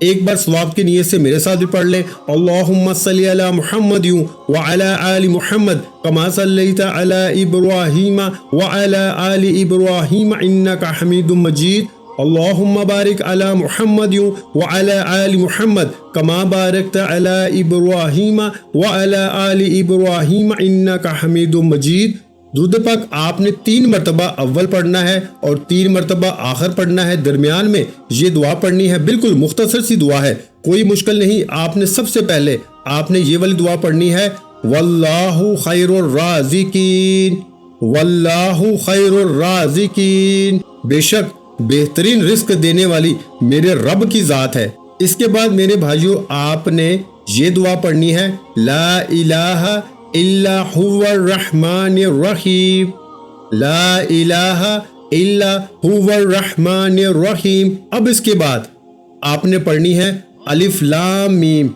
ایک بار ثواب کی نیت سے میرے ساتھ بھی پڑھ لیں، اللہم صلی علی محمد وعلی آل محمد کما صلیت علی ابراہیم وعلی آل ابراہیم انک حمید مجید، اللہم بارک علی محمد وعلی آل محمد کما بارکت علی ابراہیم وعلی آل ابراہیم انک حمید مجید۔ درود پاک آپ نے 3 مرتبہ اول پڑھنا ہے اور 3 مرتبہ آخر پڑھنا ہے، درمیان میں یہ دعا پڑھنی ہے، بالکل مختصر سی دعا ہے، کوئی مشکل نہیں۔ آپ نے سب سے پہلے آپ نے یہ والی دعا پڑھنی ہے، واللہ خیر الرازقین، واللہ خیر الرازقین، بے شک بہترین رزق دینے والی میرے رب کی ذات ہے۔ اس کے بعد میرے بھائیوں آپ نے یہ دعا پڑھنی ہے، لا الہ الا هو الرحمن الرحیم، لا الہ الا هو الرحمن الرحیم۔ اب اس کے بعد آپ نے پڑھنی ہے الف لام میم،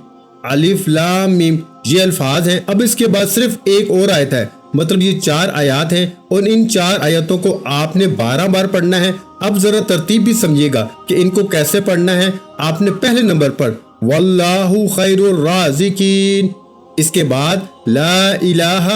الف لام میم، یہ الفاظ ہیں۔ اب اس کے بعد صرف ایک اور آیت ہے، مطلب یہ 4 آیات ہیں اور ان 4 آیتوں کو آپ نے 12 بار پڑھنا ہے۔ اب ذرا ترتیب بھی سمجھیے گا کہ ان کو کیسے پڑھنا ہے۔ آپ نے پہلے نمبر پر واللہ خیر الرازقین، اس کے بعد لا الہ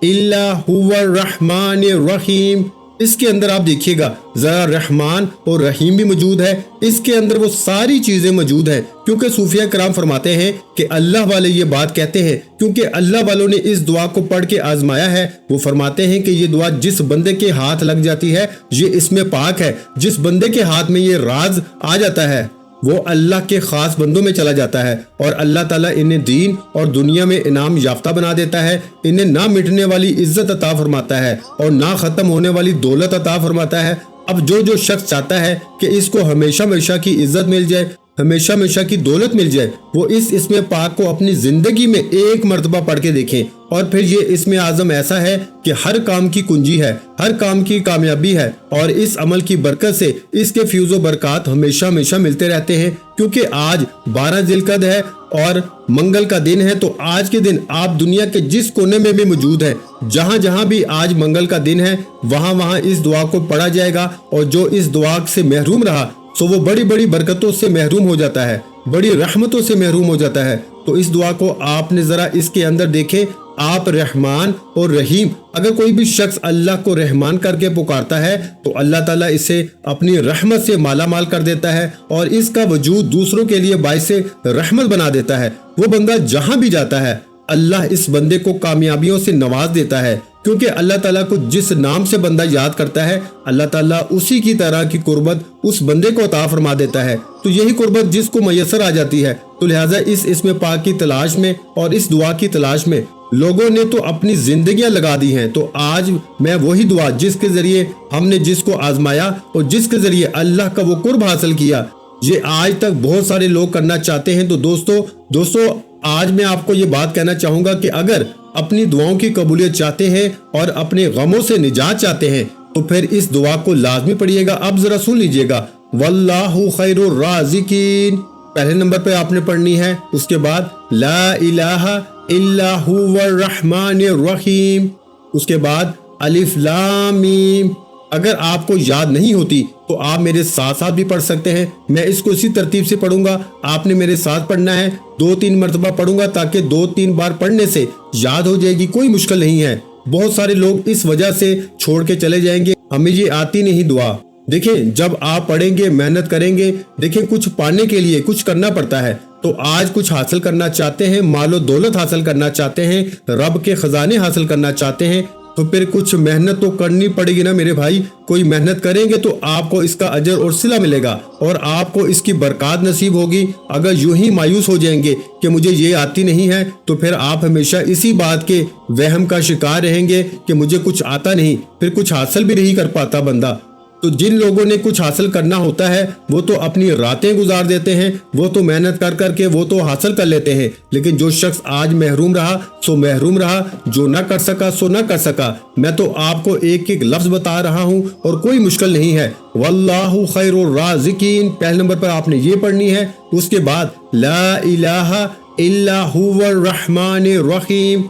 الا هو الرحمن الرحیم، اس کے اندر آپ دیکھیے گا ذرا رحمان اور رحیم بھی موجود ہے، اس کے اندر وہ ساری چیزیں موجود ہیں، کیونکہ صوفیہ کرام فرماتے ہیں کہ اللہ والے یہ بات کہتے ہیں کیونکہ اللہ والوں نے اس دعا کو پڑھ کے آزمایا ہے۔ وہ فرماتے ہیں کہ یہ دعا جس بندے کے ہاتھ لگ جاتی ہے یہ اس میں پاک ہے، جس بندے کے ہاتھ میں یہ راز آ جاتا ہے وہ اللہ کے خاص بندوں میں چلا جاتا ہے اور اللہ تعالیٰ انہیں دین اور دنیا میں انعام یافتہ بنا دیتا ہے، انہیں نہ مٹنے والی عزت عطا فرماتا ہے اور نہ ختم ہونے والی دولت عطا فرماتا ہے۔ اب جو شخص چاہتا ہے کہ اس کو ہمیشہ ہمیشہ کی عزت مل جائے، ہمیشہ ہمیشہ کی دولت مل جائے، وہ اس اسم پاک کو اپنی زندگی میں ایک مرتبہ پڑھ کے دیکھیں، اور پھر یہ اسم اعظم ایسا ہے کہ ہر کام کی کنجی ہے، ہر کام کی کامیابی ہے، اور اس عمل کی برکت سے اس کے فیوز و برکات ہمیشہ ہمیشہ ملتے رہتے ہیں۔ کیونکہ آج 12 ذی القعدہ ہے اور منگل کا دن ہے، تو آج کے دن آپ دنیا کے جس کونے میں بھی موجود ہیں، جہاں جہاں بھی آج منگل کا دن ہے وہاں وہاں اس دعا کو پڑھا جائے گا، اور جو اس دعا سے محروم رہا تو وہ بڑی بڑی برکتوں سے محروم ہو جاتا ہے، بڑی رحمتوں سے محروم ہو جاتا ہے۔ تو اس دعا کو آپ نے ذرا اس کے اندر دیکھیں، آپ رحمان اور رحیم، اگر کوئی بھی شخص اللہ کو رحمان کر کے پکارتا ہے تو اللہ تعالیٰ اسے اپنی رحمت سے مالا مال کر دیتا ہے اور اس کا وجود دوسروں کے لیے باعث رحمت بنا دیتا ہے۔ وہ بندہ جہاں بھی جاتا ہے اللہ اس بندے کو کامیابیوں سے نواز دیتا ہے، کیونکہ اللہ تعالیٰ کو جس نام سے بندہ یاد کرتا ہے اللہ تعالیٰ اسی کی طرح کی قربت اس بندے کو عطا فرما دیتا ہے۔ تو یہی قربت جس کو میسر آ جاتی ہے، تو لہٰذا اس اسم پاک کی تلاش میں اور اس دعا کی تلاش میں لوگوں نے تو اپنی زندگیاں لگا دی ہیں۔ تو آج میں وہی دعا جس کے ذریعے ہم نے جس کو آزمایا اور جس کے ذریعے اللہ کا وہ قرب حاصل کیا، یہ آج تک بہت سارے لوگ کرنا چاہتے ہیں۔ تو دوستو آج میں آپ کو یہ بات کہنا چاہوں گا کہ اگر اپنی دعاؤں کی قبولیت چاہتے ہیں اور اپنے غموں سے نجات چاہتے ہیں تو پھر اس دعا کو لازمی پڑھیے گا۔ اب ذرا سن لیجئے گا، واللہ خیر الرازقین پہلے نمبر پہ آپ نے پڑھنی ہے، اس کے بعد لا الہ الا هو الرحمن الرحیم، اس کے بعد الف لام میم۔ اگر آپ کو یاد نہیں ہوتی تو آپ میرے ساتھ ساتھ بھی پڑھ سکتے ہیں، میں اس کو اسی ترتیب سے پڑھوں گا، آپ نے میرے ساتھ پڑھنا ہے، 2-3 مرتبہ پڑھوں گا تاکہ 2-3 بار پڑھنے سے یاد ہو جائے گی، کوئی مشکل نہیں ہے۔ بہت سارے لوگ اس وجہ سے چھوڑ کے چلے جائیں گے، ہمیں یہ آتی نہیں دعا۔ دیکھیں جب آپ پڑھیں گے، محنت کریں گے، دیکھیں کچھ پانے کے لیے کچھ کرنا پڑتا ہے۔ تو آج کچھ حاصل کرنا چاہتے ہیں، مال و دولت حاصل کرنا چاہتے ہیں، رب کے خزانے حاصل کرنا چاہتے ہیں، تو پھر کچھ محنت تو کرنی پڑے گی نا میرے بھائی۔ کوئی محنت کریں گے تو آپ کو اس کا اجر اور صلہ ملے گا اور آپ کو اس کی برکات نصیب ہوگی۔ اگر یوں ہی مایوس ہو جائیں گے کہ مجھے یہ آتی نہیں ہے تو پھر آپ ہمیشہ اسی بات کے وہم کا شکار رہیں گے کہ مجھے کچھ آتا نہیں، پھر کچھ حاصل بھی نہیں کر پاتا بندہ۔ تو جن لوگوں نے کچھ حاصل کرنا ہوتا ہے وہ تو اپنی راتیں گزار دیتے ہیں، وہ تو محنت کر کر کے وہ تو حاصل کر لیتے ہیں، لیکن جو شخص آج محروم رہا سو محروم رہا، جو نہ کر سکا سو نہ کر سکا۔ میں تو آپ کو ایک ایک لفظ بتا رہا ہوں اور کوئی مشکل نہیں ہے۔ واللہ خیر الرازقین پہلے نمبر پر آپ نے یہ پڑھنی ہے، اس کے بعد لا الہ الا هو الرحمن الرحیم،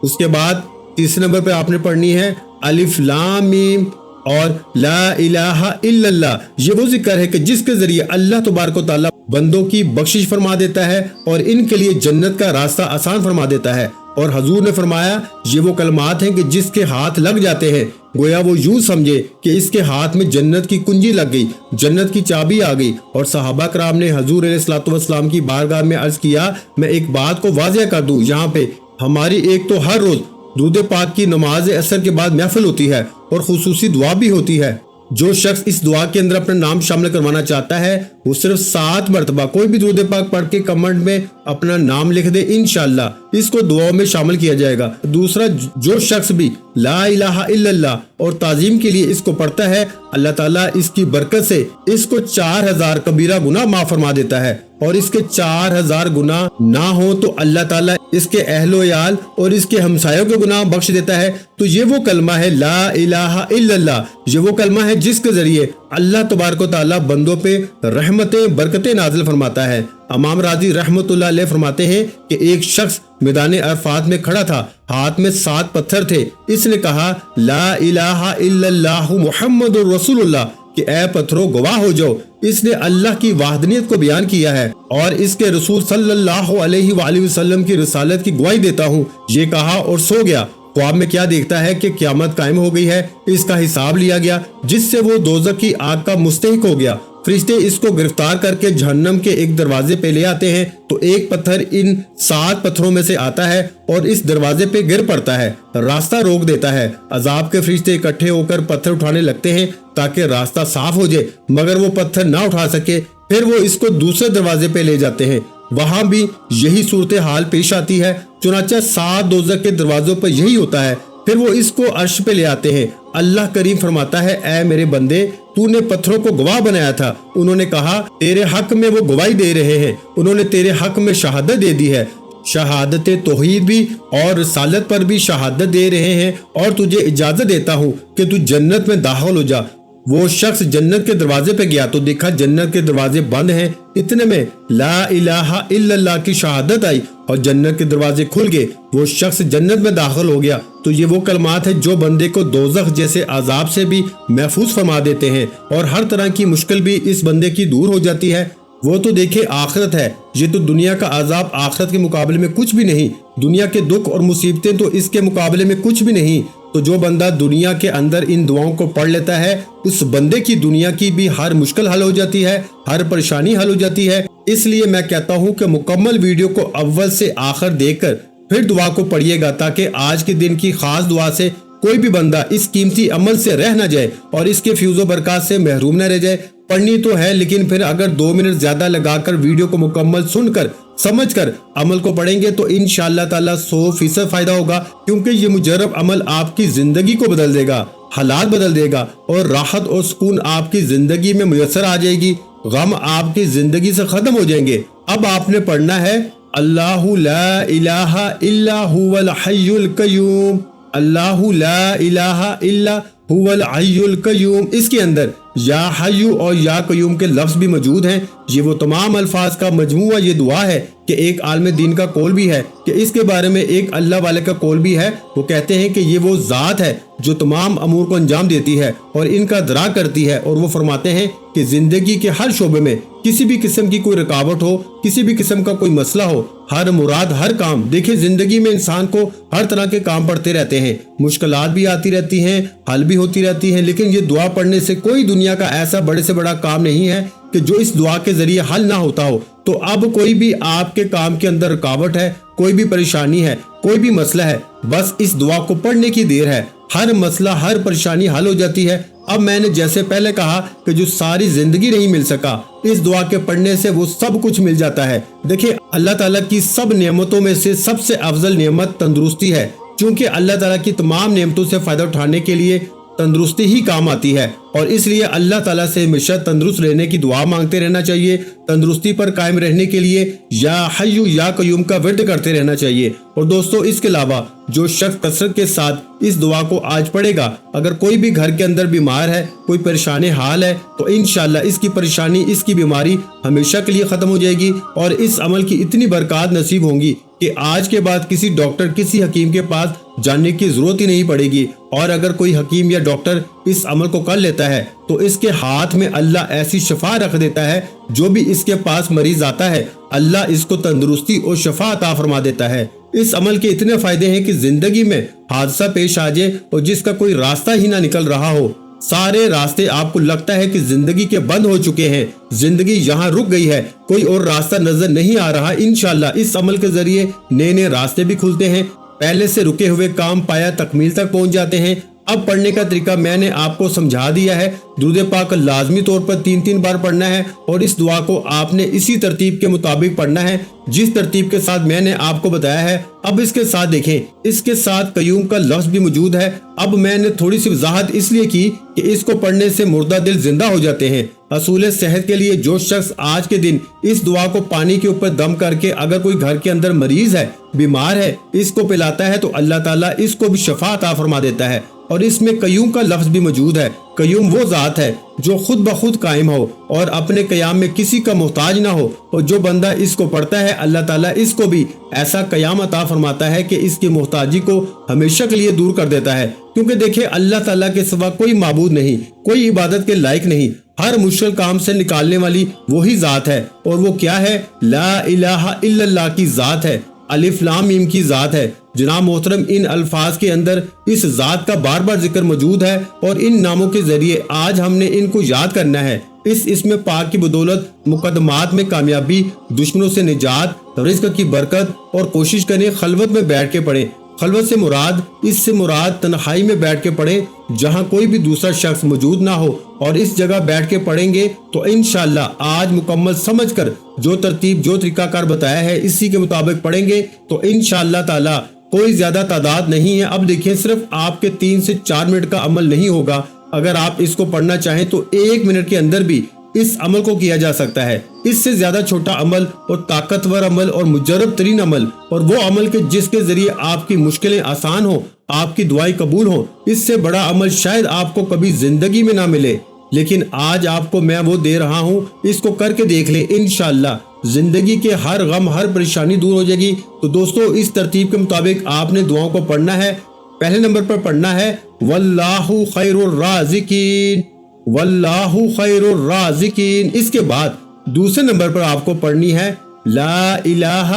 اس کے بعد تیسرے نمبر پر آپ نے پڑھنی ہے الف لام میم، اور لا الہ الا اللہ یہ وہ ذکر ہے کہ جس کے ذریعے اللہ تبارک و تعالیٰ بندوں کی بخشش فرما دیتا ہے اور ان کے لیے جنت کا راستہ آسان فرما دیتا ہے۔ اور حضور نے فرمایا یہ وہ کلمات ہیں کہ جس کے ہاتھ لگ جاتے ہیں گویا وہ یوں سمجھے کہ اس کے ہاتھ میں جنت کی کنجی لگ گئی، جنت کی چابی آ گئی۔ اور صحابہ کرام نے حضور علیہ الصلوۃ والسلام کی بارگاہ میں عرض کیا میں ایک بات کو واضح کر دوں، یہاں پہ ہماری ایک تو ہر روز درود پاک کی نماز عصر کے بعد محفل ہوتی ہے اور خصوصی دعا بھی ہوتی ہے۔ جو شخص اس دعا کے اندر اپنا نام شامل کروانا چاہتا ہے وہ صرف 7 مرتبہ کوئی بھی درود پاک پڑھ کے کمنٹ میں اپنا نام لکھ دے، انشاءاللہ اس کو دعاؤں میں شامل کیا جائے گا۔ دوسرا، جو شخص بھی لا الہ الا اللہ اور تعظیم کے لیے اس کو پڑھتا ہے اللہ تعالیٰ اس کی برکت سے اس کو 4000 کبیرہ گناہ معاف فرما دیتا ہے، اور اس کے 4000 گناہ نہ ہوں تو اللہ تعالیٰ اس کے اہل و عیال اور اس کے ہمسایوں کے گناہ بخش دیتا ہے۔ تو یہ وہ کلمہ ہے لا الہ الا اللہ، یہ وہ کلمہ ہے جس کے ذریعے اللہ تبارک و تعالیٰ بندوں پہ رحمتیں برکتیں نازل فرماتا ہے۔ امام راضی رحمت اللہ علیہ فرماتے ہیں کہ ایک شخص میدان عرفات میں کھڑا تھا، ہاتھ میں 7 پتھر تھے، اس نے کہا لا الہ الا اللہ محمد رسول اللہ کہ اے پتھروں گواہ ہو جاؤ، اس نے اللہ کی وحدانیت کو بیان کیا ہے اور اس کے رسول صلی اللہ علیہ وآلہ وسلم کی رسالت کی گواہی دیتا ہوں، یہ کہا اور سو گیا۔ خواب میں کیا دیکھتا ہے کہ قیامت قائم ہو گئی ہے، اس کا حساب لیا گیا جس سے وہ دوزخ کی آگ کا مستحق ہو گیا۔ فرشتے اس کو گرفتار کر کے جہنم کے ایک دروازے پہ لے آتے ہیں تو ایک پتھر ان 7 پتھروں میں سے آتا ہے اور اس دروازے پہ گر پڑتا ہے، راستہ روک دیتا ہے۔ عذاب کے فرشتے اکٹھے ہو کر پتھر اٹھانے لگتے ہیں تاکہ راستہ صاف ہو جائے، مگر وہ پتھر نہ اٹھا سکے، پھر وہ اس کو دوسرے دروازے پہ لے جاتے ہیں، وہاں بھی یہی صورتحال پیش آتی ہے، چنانچہ 7 دوزخ کے دروازوں پر یہی ہوتا ہے۔ پھر وہ اس کو عرش پہ لے آتے ہیں، اللہ کریم فرماتا ہے اے میرے بندے تو نے پتھروں کو گواہ بنایا تھا، انہوں نے کہا تیرے حق میں وہ گواہی دے رہے ہیں، انہوں نے تیرے حق میں شہادت دے دی ہے، شہادت توحید بھی اور رسالت پر بھی شہادت دے رہے ہیں، اور تجھے اجازت دیتا ہوں کہ تو جنت میں داخل ہو جا۔ وہ شخص جنت کے دروازے پہ گیا تو دیکھا جنت کے دروازے بند ہیں، اتنے میں لا الہ الا اللہ کی شہادت آئی اور جنت کے دروازے کھل گئے، وہ شخص جنت میں داخل ہو گیا۔ تو یہ وہ کلمات ہیں جو بندے کو دوزخ جیسے عذاب سے بھی محفوظ فرما دیتے ہیں اور ہر طرح کی مشکل بھی اس بندے کی دور ہو جاتی ہے۔ وہ تو دیکھے آخرت ہے، یہ تو دنیا کا عذاب آخرت کے مقابلے میں کچھ بھی نہیں، دنیا کے دکھ اور مصیبتیں تو اس کے مقابلے میں کچھ بھی نہیں۔ تو جو بندہ دنیا کے اندر ان دعاؤں کو پڑھ لیتا ہے اس بندے کی دنیا کی بھی ہر مشکل حل ہو جاتی ہے، ہر پریشانی حل ہو جاتی ہے۔ اس لیے میں کہتا ہوں کہ مکمل ویڈیو کو اول سے آخر دیکھ کر پھر دعا کو پڑھیے گا تاکہ آج کے دن کی خاص دعا سے کوئی بھی بندہ اس قیمتی عمل سے رہ نہ جائے اور اس کے فیض و برکات سے محروم نہ رہ جائے۔ پڑھنی تو ہے لیکن پھر اگر 2 منٹ زیادہ لگا کر ویڈیو کو مکمل سن کر سمجھ کر عمل کو پڑھیں گے تو انشاءاللہ تعالیٰ 100% فائدہ ہوگا، کیونکہ یہ مجرب عمل آپ کی زندگی کو بدل دے گا، حالات بدل دے گا اور راحت اور سکون آپ کی زندگی میں میسر آ جائے گی، غم آپ کی زندگی سے ختم ہو جائیں گے۔ اب آپ نے پڑھنا ہے اللہ لا الہ الا هو الحی القیوم، اللہ لا الہ الا هو الحی القیوم۔ اس کے اندر یا حی اور یا قیوم کے لفظ بھی موجود ہیں، یہ وہ تمام الفاظ کا مجموعہ یہ دعا ہے کہ ایک عالم دین کا قول بھی ہے کہ اس کے بارے میں ایک اللہ والے کا قول بھی ہے، وہ کہتے ہیں کہ یہ وہ ذات ہے جو تمام امور کو انجام دیتی ہے اور ان کا درا کرتی ہے، اور وہ فرماتے ہیں کہ زندگی کے ہر شعبے میں کسی بھی قسم کی کوئی رکاوٹ ہو، کسی بھی قسم کا کوئی مسئلہ ہو، ہر مراد ہر کام، دیکھیں زندگی میں انسان کو ہر طرح کے کام پڑتے رہتے ہیں، مشکلات بھی آتی رہتی ہیں، حل بھی ہوتی رہتی ہیں، لیکن یہ دعا پڑھنے سے کوئی دنیا کا ایسا بڑے سے بڑا کام نہیں ہے کہ جو اس دعا کے ذریعے حل نہ ہوتا ہو۔ تو اب کوئی بھی آپ کے کام کے اندر رکاوٹ ہے، کوئی بھی پریشانی ہے، کوئی بھی مسئلہ ہے، بس اس دعا کو پڑھنے کی دیر ہے، ہر مسئلہ ہر پریشانی حل ہو جاتی ہے۔ اب میں نے جیسے پہلے کہا کہ جو ساری زندگی نہیں مل سکا اس دعا کے پڑھنے سے وہ سب کچھ مل جاتا ہے۔ دیکھیں اللہ تعالیٰ کی سب نعمتوں میں سے سب سے افضل نعمت تندرستی ہے، چونکہ اللہ تعالیٰ کی تمام نعمتوں سے فائدہ اٹھانے کے لیے تندرستی ہی کام آتی ہے، اور اس لیے اللہ تعالیٰ سے ہمیشہ تندرست رہنے کی دعا مانگتے رہنا چاہیے، تندرستی پر قائم رہنے کے لیے یا حی یا قیوم کا ورد کرتے رہنا چاہیے۔ اور دوستو اس کے علاوہ جو شخص کثرت کے ساتھ اس دعا کو آج پڑھے گا، اگر کوئی بھی گھر کے اندر بیمار ہے، کوئی پریشان حال ہے، تو انشاءاللہ اس کی پریشانی اس کی بیماری ہمیشہ کے لیے ختم ہو جائے گی اور اس عمل کی اتنی برکات نصیب ہوں گی کہ آج کے بعد کسی ڈاکٹر کسی حکیم کے پاس جاننے کی ضرورت ہی نہیں پڑے گی، اور اگر کوئی حکیم یا ڈاکٹر اس عمل کو کر لیتا ہے تو اس کے ہاتھ میں اللہ ایسی شفا رکھ دیتا ہے، جو بھی اس کے پاس مریض آتا ہے اللہ اس کو تندرستی اور شفا عطا فرما دیتا ہے۔ اس عمل کے اتنے فائدے ہیں کہ زندگی میں حادثہ پیش آ جائے اور جس کا کوئی راستہ ہی نہ نکل رہا ہو، سارے راستے آپ کو لگتا ہے کہ زندگی کے بند ہو چکے ہیں، زندگی یہاں رک گئی ہے، کوئی اور راستہ نظر نہیں آ رہا، انشاءاللہ اس عمل کے ذریعے نئے راستے بھی کھلتے ہیں، پہلے سے رکے ہوئے کام پایا تکمیل تک پہنچ جاتے ہیں۔ اب پڑھنے کا طریقہ میں نے آپ کو سمجھا دیا ہے۔ درود پاک لازمی طور پر 3 بار پڑھنا ہے، اور اس دعا کو آپ نے اسی ترتیب کے مطابق پڑھنا ہے جس ترتیب کے ساتھ میں نے آپ کو بتایا ہے۔ اب اس کے ساتھ دیکھیں، اس کے ساتھ قیوم کا لفظ بھی موجود ہے۔ اب میں نے تھوڑی سی وضاحت اس لیے کی کہ اس کو پڑھنے سے مردہ دل زندہ ہو جاتے ہیں۔ اصول صحت کے لیے جو شخص آج کے دن اس دعا کو پانی کے اوپر دم کر کے اگر کوئی گھر کے اندر مریض ہے، بیمار ہے، اس کو پلاتا ہے تو اللہ تعالیٰ اس کو بھی شفا عطا فرما دیتا ہے۔ اور اس میں قیوم کا لفظ بھی موجود ہے۔ قیوم وہ ذات ہے جو خود بخود قائم ہو اور اپنے قیام میں کسی کا محتاج نہ ہو، اور جو بندہ اس کو پڑھتا ہے اللہ تعالیٰ اس کو بھی ایسا قیام عطا فرماتا ہے کہ اس کی محتاجی کو ہمیشہ کے لیے دور کر دیتا ہے۔ کیونکہ دیکھیں، اللہ تعالیٰ کے سوا کوئی معبود نہیں، کوئی عبادت کے لائق نہیں، ہر مشکل کام سے نکالنے والی وہی ذات ہے، اور وہ کیا ہے؟ لا الہ الا اللہ کی ذات ہے، الف لام میم کی ذات ہے۔ جناب محترم، ان الفاظ کے اندر اس ذات کا بار بار ذکر موجود ہے، اور ان ناموں کے ذریعے آج ہم نے ان کو یاد کرنا ہے۔ اس اسم پاک کی بدولت مقدمات میں کامیابی، دشمنوں سے نجات، رزق کی برکت، اور کوشش کریں خلوت میں بیٹھ کے پڑھیں۔ خلوت سے مراد، اس سے مراد تنہائی میں بیٹھ کے پڑھیں جہاں کوئی بھی دوسرا شخص موجود نہ ہو، اور اس جگہ بیٹھ کے پڑھیں گے تو انشاءاللہ آج مکمل سمجھ کر جو ترتیب جو طریقہ کار بتایا ہے اسی کے مطابق پڑھیں گے تو انشاءاللہ تعالی کوئی زیادہ تعداد نہیں ہے۔ اب دیکھیں، صرف آپ کے 3 سے 4 منٹ کا عمل نہیں ہوگا۔ اگر آپ اس کو پڑھنا چاہیں تو 1 منٹ کے اندر بھی اس عمل کو کیا جا سکتا ہے۔ اس سے زیادہ چھوٹا عمل اور طاقتور عمل اور مجرب ترین عمل، اور وہ عمل کے جس کے ذریعے آپ کی مشکلیں آسان ہوں، آپ کی دعائیں قبول ہوں، اس سے بڑا عمل شاید آپ کو کبھی زندگی میں نہ ملے، لیکن آج آپ کو میں وہ دے رہا ہوں۔ اس کو کر کے دیکھ لیں، انشاءاللہ زندگی کے ہر غم، ہر پریشانی دور ہو جائے گی۔ تو دوستو، اس ترتیب کے مطابق آپ نے دعاؤں کو پڑھنا ہے۔ پہلے نمبر پر پڑھنا ہے واللہ خیر الرازقین، واللہ خیر الرازقین۔ اس کے بعد دوسرے نمبر پر آپ کو پڑھنی ہے لا الہ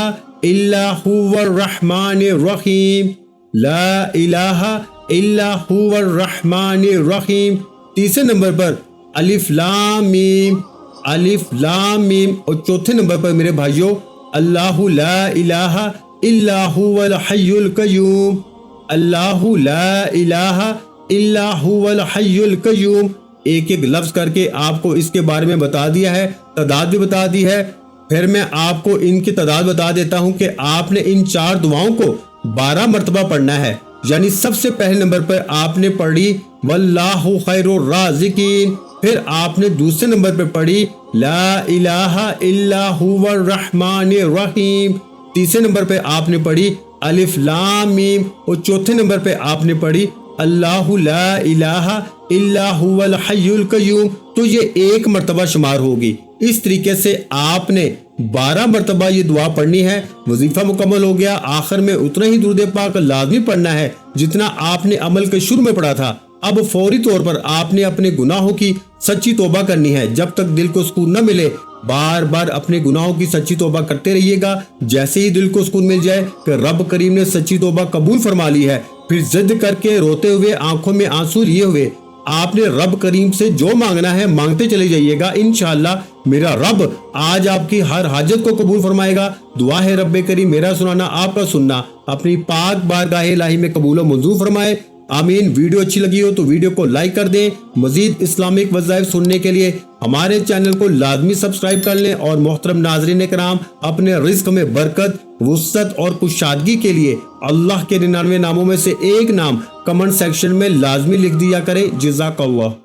الا هو الرحمن الرحیم، لا الہ الا هو الرحمن الرحیم۔ تیسرے نمبر پر الف لام میم، الف لام میم۔ اور چوتھے نمبر پر میرے بھائیوں اللہ لا الہ الا هو الحی القیوم، اللہ لا الہ الا هو الحی القیوم۔ ایک ایک لفظ کر کے آپ کو اس کے بارے میں بتا دیا ہے، تعداد بھی بتا دی ہے۔ پھر میں آپ کو ان کی تعداد بتا دیتا ہوں کہ آپ نے ان 4 دعاؤں کو 12 مرتبہ پڑھنا ہے۔ یعنی سب سے پہلے نمبر پر آپ نے پڑھی واللہ خیر الرازقین، پھر آپ نے دوسرے نمبر پر پڑھی لا الہ الا هو الرحمن الرحیم، تیسرے نمبر پہ آپ نے پڑھی الف لام میم، اور چوتھے نمبر پہ آپ نے پڑھی اللہ لا الہ الا هو الحی القیوم۔ تو یہ 1 مرتبہ شمار ہوگی۔ اس طریقے سے آپ نے 12 مرتبہ یہ دعا پڑھنی ہے۔ وظیفہ مکمل ہو گیا۔ آخر میں اتنا ہی درود پاک لازمی پڑھنا ہے جتنا آپ نے عمل کے شروع میں پڑھا تھا۔ اب فوری طور پر آپ نے اپنے گناہوں کی سچی توبہ کرنی ہے۔ جب تک دل کو سکون نہ ملے بار بار اپنے گناہوں کی سچی توبہ کرتے رہیے گا۔ جیسے ہی دل کو سکون مل جائے کہ رب کریم نے سچی توبہ قبول فرما لی ہے، پھر ضد کر کے روتے ہوئے، آنکھوں میں آنسو لیے ہوئے آپ نے رب کریم سے جو مانگنا ہے مانگتے چلے جائیے گا۔ انشاءاللہ میرا رب آج آپ کی ہر حاجت کو قبول فرمائے گا۔ دعا ہے رب کریم میرا سنانا، آپ کا سننا اپنی پاک بارگاہ الہی میں قبول و منظور فرمائے، آمین۔ ویڈیو اچھی لگی ہو تو ویڈیو کو لائک کر دیں۔ مزید اسلامک وظائف سننے کے لیے ہمارے چینل کو لازمی سبسکرائب کر لیں، اور محترم ناظرین کرام، اپنے رزق میں برکت، وسعت اور کشادگی کے لیے اللہ کے 99 ناموں میں سے ایک نام کمنٹ سیکشن میں لازمی لکھ دیا کریں۔ جزاک اللہ۔